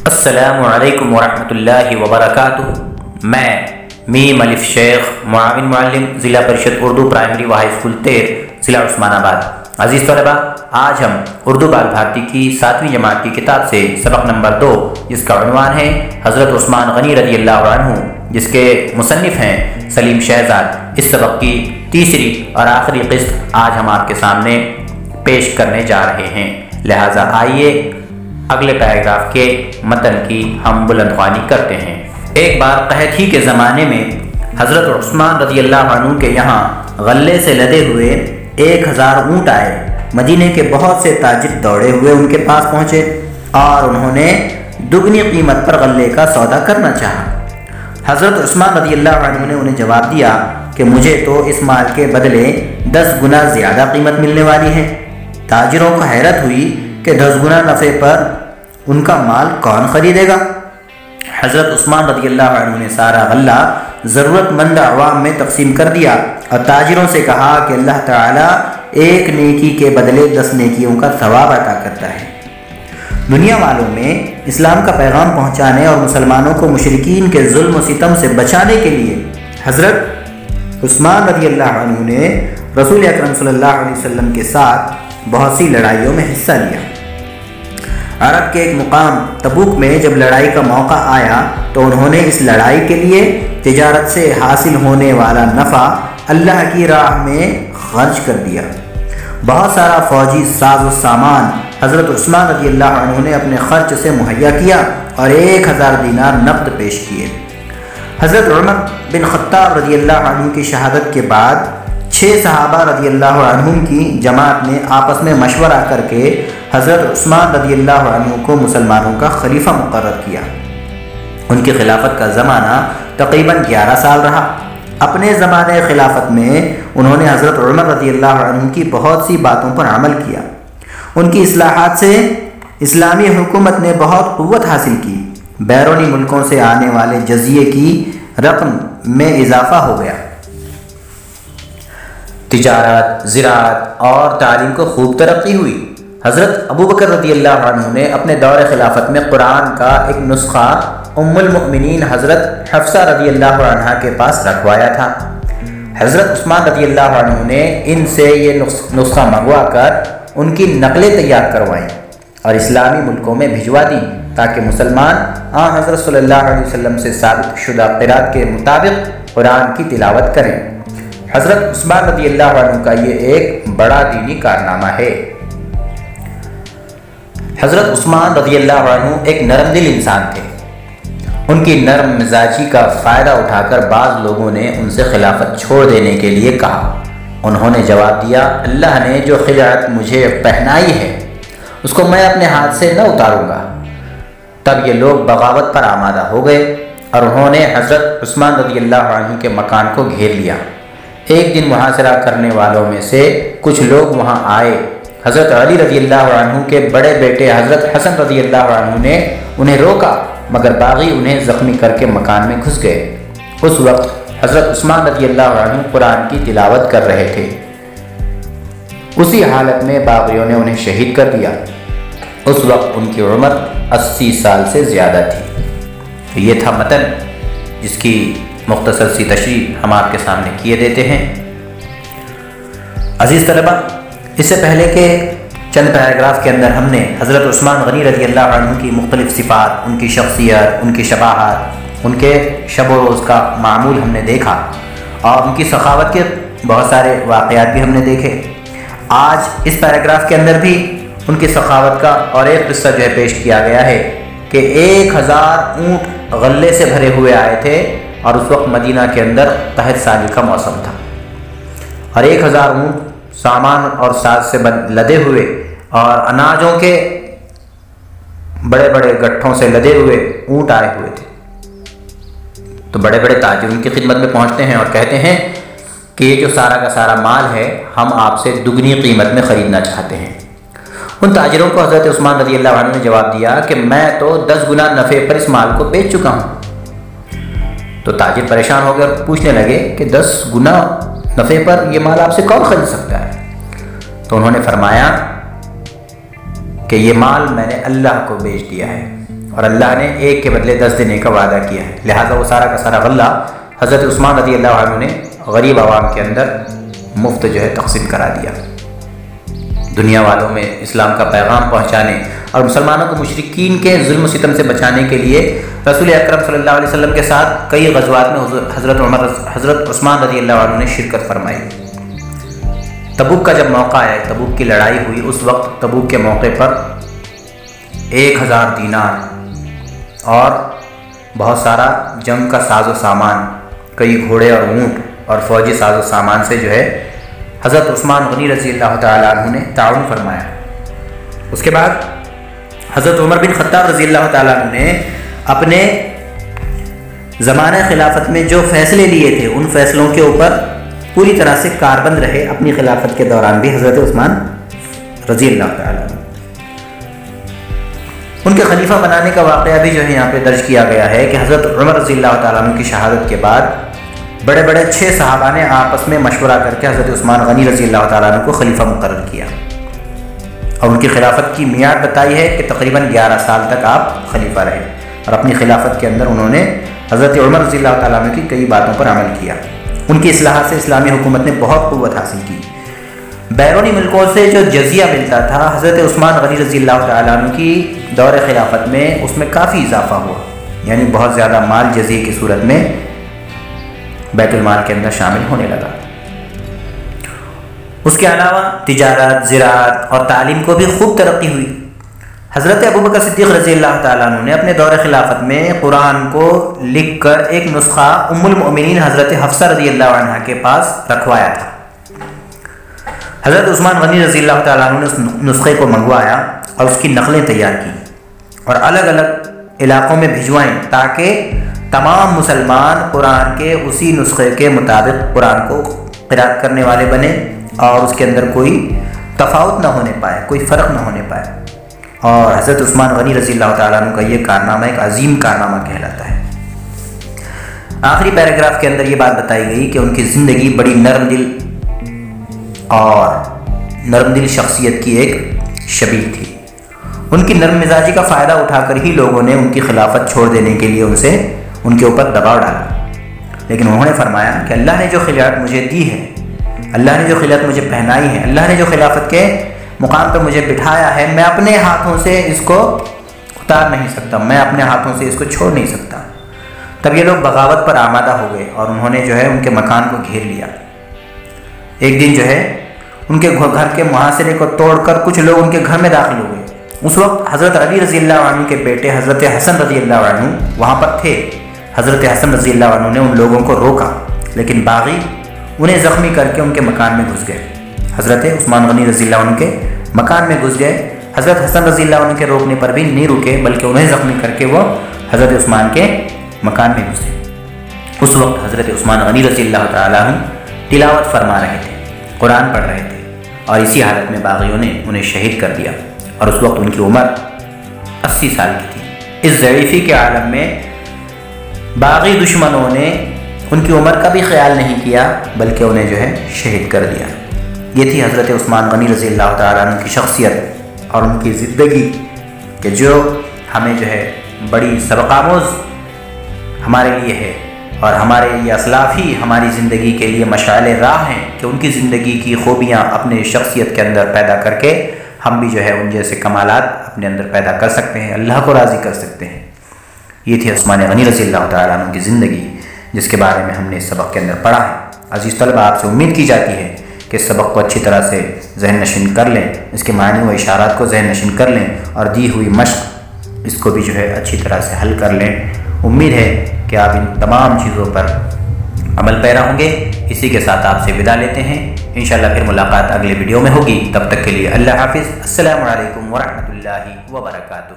السلام علیکم ورحمۃ اللہ وبرکاتہ۔ میں میم الف شیخ معاون معلم ضلع پریشد اردو پرائمری و ہائی اسکول تیر ضلع عثمان آباد۔ عزیز طلباء، آج ہم اردو بال بھارتی کی 7ویں جماعت کی کتاب سے سبق نمبر 2، جس کا عنوان ہے حضرت عثمان غنی رضی اللہ عنہ، جس کے مصنف ہیں سلیم شہزاد، اس سبق کی تیسری اور آخری قسط آج ہم آپ کے سامنے پیش کرنے جا رہے ہیں۔ لہٰذا آئیے اگلے پیراگراف کے متن کی ہم بلند خوانی کرتے ہیں۔ ایک بار قحط ہی کے زمانے میں حضرت عثمان رضی اللہ عنہ کے یہاں غلے سے لدے ہوئے 1000 اونٹ آئے۔ مدینے کے بہت سے تاجر دوڑے ہوئے ان کے پاس پہنچے اور انہوں نے دگنی قیمت پر غلے کا سودا کرنا چاہا۔ حضرت عثمان رضی اللہ عنہ نے انہیں جواب دیا کہ مجھے تو اس مال کے بدلے 10 گنا زیادہ قیمت ملنے والی ہے۔ تاجروں کو حیرت ہوئی کہ 10 گنا نفع پر ان کا مال کون خریدے گا؟ حضرت عثمان رضی اللہ عنہ نے سارا غلہ ضرورت مند عوام میں تقسیم کر دیا اور تاجروں سے کہا کہ اللہ تعالیٰ ایک نیکی کے بدلے 10 نیکیوں کا ثواب عطا کرتا ہے۔ دنیا والوں میں اسلام کا پیغام پہنچانے اور مسلمانوں کو مشرکین کے ظلم و ستم سے بچانے کے لیے حضرت عثمان رضی اللہ عنہ نے رسول اکرم صلی اللہ علیہ وسلم کے ساتھ بہت سی لڑائیوں میں حصہ لیا۔ عرب کے ایک مقام تبوک میں جب لڑائی کا موقع آیا تو انہوں نے اس لڑائی کے لیے تجارت سے حاصل ہونے والا نفع اللہ کی راہ میں خرچ کر دیا۔ بہت سارا فوجی ساز و سامان حضرت عثمان رضی اللہ عنہ نے اپنے خرچ سے مہیا کیا اور 1000 دینار نقد پیش کیے۔ حضرت عمر بن خطاب رضی اللہ عنہ کی شہادت کے بعد 6 صحابہ رضی اللہ عنہم کی جماعت نے آپس میں مشورہ کر کے حضرت عثمان رضی اللہ عنہ کو مسلمانوں کا خلیفہ مقرر کیا۔ ان کی خلافت کا زمانہ تقریباً 11 سال رہا۔ اپنے زمانے خلافت میں انہوں نے حضرت عمر رضی اللہ عنہ کی بہت سی باتوں پر عمل کیا۔ ان کی اصلاحات سے اسلامی حکومت نے بہت قوت حاصل کی۔ بیرونی ملکوں سے آنے والے جزیے کی رقم میں اضافہ ہو گیا۔ تجارت، زراعت اور تعلیم کو خوب ترقی ہوئی۔ حضرت ابو بکر رضی اللہ عنہ نے اپنے دور خلافت میں قرآن کا ایک نسخہ ام المؤمنین حضرت حفصہ رضی اللہ عنہ کے پاس رکھوایا تھا۔ حضرت عثمان رضی اللہ عنہ نے ان سے یہ نسخہ منگوا کر ان کی نقلیں تیار کروائیں اور اسلامی ملکوں میں بھجوا دیں تاکہ مسلمان حضرت صلی اللہ علیہ وسلم سے ثابت شدہ قرات کے مطابق قرآن کی تلاوت کریں۔ حضرت عثمان رضی اللہ عنہ کا یہ ایک بڑا دینی کارنامہ ہے۔ حضرت عثمان رضی اللہ عنہ ایک نرم دل انسان تھے۔ ان کی نرم مزاجی کا فائدہ اٹھا کر بعض لوگوں نے ان سے خلافت چھوڑ دینے کے لیے کہا۔ انہوں نے جواب دیا، اللہ نے جو خلعت مجھے پہنائی ہے اس کو میں اپنے ہاتھ سے نہ اتاروں گا۔ تب یہ لوگ بغاوت پر آمادہ ہو گئے اور انہوں نے حضرت عثمان رضی اللہ عنہ کے مکان کو گھیر لیا۔ ایک دن محاصرہ کرنے والوں میں سے کچھ لوگ وہاں آئے۔ حضرت علی رضی اللہ عنہ کے بڑے بیٹے حضرت حسن رضی اللہ عنہ نے انہیں روکا، مگر باغی انہیں زخمی کر کے مکان میں گھس گئے۔ اس وقت حضرت عثمان رضی اللہ عنہ قرآن کی تلاوت کر رہے تھے۔ اسی حالت میں باغیوں نے انہیں شہید کر دیا۔ اس وقت ان کی عمر 80 سال سے زیادہ تھی۔ تو یہ تھا متن، جس کی مختصر سی تشریح ہم آپ کے سامنے کیے دیتے ہیں۔ عزیز طلبہ، اس سے پہلے کہ چند پیراگراف کے اندر ہم نے حضرت عثمان غنی رضی اللہ عنہ کی مختلف صفات، ان کی شخصیت، ان کی شباہت، ان کے شب و روز کا معمول ہم نے دیکھا اور ان کی سخاوت کے بہت سارے واقعات بھی ہم نے دیکھے۔ آج اس پیراگراف کے اندر بھی ان کی سخاوت کا اور ایک قصہ جو ہے پیش کیا گیا ہے کہ 1000 اونٹ غلے سے بھرے ہوئے آئے تھے اور اس وقت مدینہ کے اندر قحط سالی کا موسم تھا، اور 1000 اونٹ سامان اور ساز سے لدے ہوئے اور اناجوں کے بڑے بڑے گٹھوں سے لدے ہوئے اونٹ آئے ہوئے تھے۔ تو بڑے بڑے تاجر ان کی خدمت میں پہنچتے ہیں اور کہتے ہیں کہ یہ جو سارا کا سارا مال ہے ہم آپ سے دگنی قیمت میں خریدنا چاہتے ہیں۔ ان تاجروں کو حضرت عثمان رضی اللہ عنہ نے جواب دیا کہ میں تو 10 گنا نفع پر اس مال کو بیچ چکا ہوں۔ تو تاجر پریشان ہو کر پوچھنے لگے کہ 10 گنا نفع پر یہ مال آپ سے کون خرید سکتا ہے؟ تو انہوں نے فرمایا کہ یہ مال میں نے اللہ کو بیچ دیا ہے اور اللہ نے ایک کے بدلے 10 دینے کا وعدہ کیا ہے، لہٰذا وہ سارا کا سارا غلہ حضرت عثمان رضی اللہ عنہ نے غریب عوام کے اندر مفت جو ہے تقسیم کرا دیا۔ دنیا والوں میں اسلام کا پیغام پہنچانے اور مسلمانوں کو مشرکین کے ظلم و ستم سے بچانے کے لیے رسول اکرم صلی اللہ علیہ وسلم کے ساتھ کئی غزوات میں حضرت عثمان رضی اللہ عنہ نے شرکت فرمائی۔ تبوک کا جب موقع آیا، تبوک کی لڑائی ہوئی، اس وقت تبوک کے موقع پر 1000 دینار اور بہت سارا جنگ کا ساز و سامان، کئی گھوڑے اور اونٹ اور فوجی ساز و سامان سے جو ہے حضرت عثمان غنی رضی اللہ تعالیٰ عنہ نے تعاون فرمایا۔ اس کے بعد حضرت عمر بن خطاب رضی اللہ تعالیٰ عنہ نے اپنے زمانہ خلافت میں جو فیصلے لیے تھے ان فیصلوں کے اوپر پوری طرح سے کاربند رہے۔ اپنی خلافت کے دوران بھی حضرت عثمان رضی اللہ تعالیٰ عنہ ان کے خلیفہ بنانے کا واقعہ بھی جو ہے یہاں پہ درج کیا گیا ہے کہ حضرت عمر رضی اللہ تعالیٰ عنہ کی شہادت کے بعد بڑے بڑے 6 صحابہ نے آپس میں مشورہ کر کے حضرت عثمان غنی رضی اللہ تعالیٰ عنہ کو خلیفہ مقرر کیا اور ان کی خلافت کی میعاد بتائی ہے کہ تقریباً 11 سال تک آپ خلیفہ رہے، اور اپنی خلافت کے اندر انہوں نے حضرت عمر رضی اللہ تعالیٰ عنہ کی کئی باتوں پر عمل کیا۔ ان کی اصلاحات سے اسلامی حکومت نے بہت قوت حاصل کی۔ بیرونی ملکوں سے جو جزیہ ملتا تھا حضرت عثمان غنی رضی اللہ تعالیٰ عنہ کی دور خلافت میں اس میں کافی اضافہ ہوا، یعنی بہت زیادہ مال جزیے کی صورت میں بیت المال کے اندر شامل ہونے لگا۔ اس کے علاوہ تجارت، زراعت اور تعلیم کو بھی خوب ترقی ہوئی۔ حضرت ابوبکر صدیق رضی اللہ تعالیٰ عنہ نے اپنے دور خلافت میں قرآن کو لکھ کر ایک نسخہ ام المؤمنین حضرت حفصہ رضی اللہ عنہ کے پاس رکھوایا تھا۔ حضرت عثمان غنی رضی اللہ تعالیٰ عنہ نے اس نسخے کو منگوایا اور اس کی نقلیں تیار کی اور الگ الگ علاقوں میں بھجوائیں تاکہ تمام مسلمان قرآن کے اسی نسخے کے مطابق قرآن کو قرأت کرنے والے بنے اور اس کے اندر کوئی تفاوت نہ ہونے پائے، کوئی فرق نہ ہونے پائے۔ اور حضرت عثمان غنی رضی اللہ تعالیٰ عنہ کا یہ کارنامہ ایک عظیم کارنامہ کہلاتا ہے۔ آخری پیراگراف کے اندر یہ بات بتائی گئی کہ ان کی زندگی بڑی نرم دل شخصیت کی ایک شبیہ تھی۔ ان کی نرم مزاجی کا فائدہ اٹھا کر ہی لوگوں نے ان کی خلافت چھوڑ دینے کے لیے ان کے اوپر دباؤ ڈالا، لیکن انہوں نے فرمایا کہ اللہ نے جو خلافت مجھے دی ہے، اللہ نے جو خلافت مجھے پہنائی ہے، اللہ نے جو خلافت کے مقام پر مجھے بٹھایا ہے، میں اپنے ہاتھوں سے اس کو اتار نہیں سکتا، میں اپنے ہاتھوں سے اس کو چھوڑ نہیں سکتا۔ تب یہ لوگ بغاوت پر آمادہ ہو گئے اور انہوں نے جو ہے ان کے مکان کو گھیر لیا۔ ایک دن جو ہے ان کے گھر کے محاصرے کو توڑ کر کچھ لوگ ان کے گھر میں داخل ہو گئے۔ اس وقت حضرت علی رضی اللہ عنہ کے بیٹے حضرت حسن رضی اللہ عنہ وہاں پر تھے۔ حضرت حسن رضی اللہ عنہ نے ان لوگوں کو روکا، لیکن باغی انہیں زخمی کر کے ان کے مکان میں گھس گئے۔ حضرت عثمان غنی رضی اللہ عنہ کے مکان میں گھس گئے۔ حضرت حسن رضی اللہ عنہ کے روکنے پر بھی نہیں رکے، بلکہ انہیں زخمی کر کے وہ حضرت عثمان کے مکان میں گھسے۔ اس وقت حضرت عثمان غنی رضی اللہ تعالیٰ عنہ تلاوت فرما رہے تھے، قرآن پڑھ رہے تھے، اور اسی حالت میں باغیوں نے انہیں شہید کر دیا، اور اس وقت ان کی عمر 80 سال کی تھی۔ اس ضعیفی کے عالم میں باغی دشمنوں نے ان کی عمر کا بھی خیال نہیں کیا، بلکہ انہیں جو ہے شہید کر دیا۔ یہ تھی حضرت عثمان غنی رضی اللہ تعالیٰ عنہ کی شخصیت اور ان کی زندگی، کہ جو ہمیں جو ہے بڑی سبق آموز ہمارے لیے ہے، اور ہمارے یہ اسلاف ہی ہماری زندگی کے لیے مشعل راہ ہیں کہ ان کی زندگی کی خوبیاں اپنے شخصیت کے اندر پیدا کر کے ہم بھی جو ہے ان جیسے کمالات اپنے اندر پیدا کر سکتے ہیں، اللہ کو راضی کر سکتے ہیں۔ یہ تھی عثمان غنی رضی اللہ تعالیٰ عنہ کی زندگی، جس کے بارے میں ہم نے اس سبق کے اندر پڑھا ہے۔ عزیز طلبہ، آپ سے امید کی جاتی ہے کہ اس سبق کو اچھی طرح سے ذہن نشین کر لیں، اس کے معنی و اشارات کو ذہن نشین کر لیں، اور دی ہوئی مشق اس کو بھی جو ہے اچھی طرح سے حل کر لیں۔ امید ہے کہ آپ ان تمام چیزوں پر عمل پیرا ہوں گے۔ اسی کے ساتھ آپ سے ودا لیتے ہیں، انشاءاللہ پھر ملاقات اگلے ویڈیو میں ہوگی۔ تب تک کے لیے اللہ حافظ، السلام علیکم ورحمۃ اللہ وبرکاتہ۔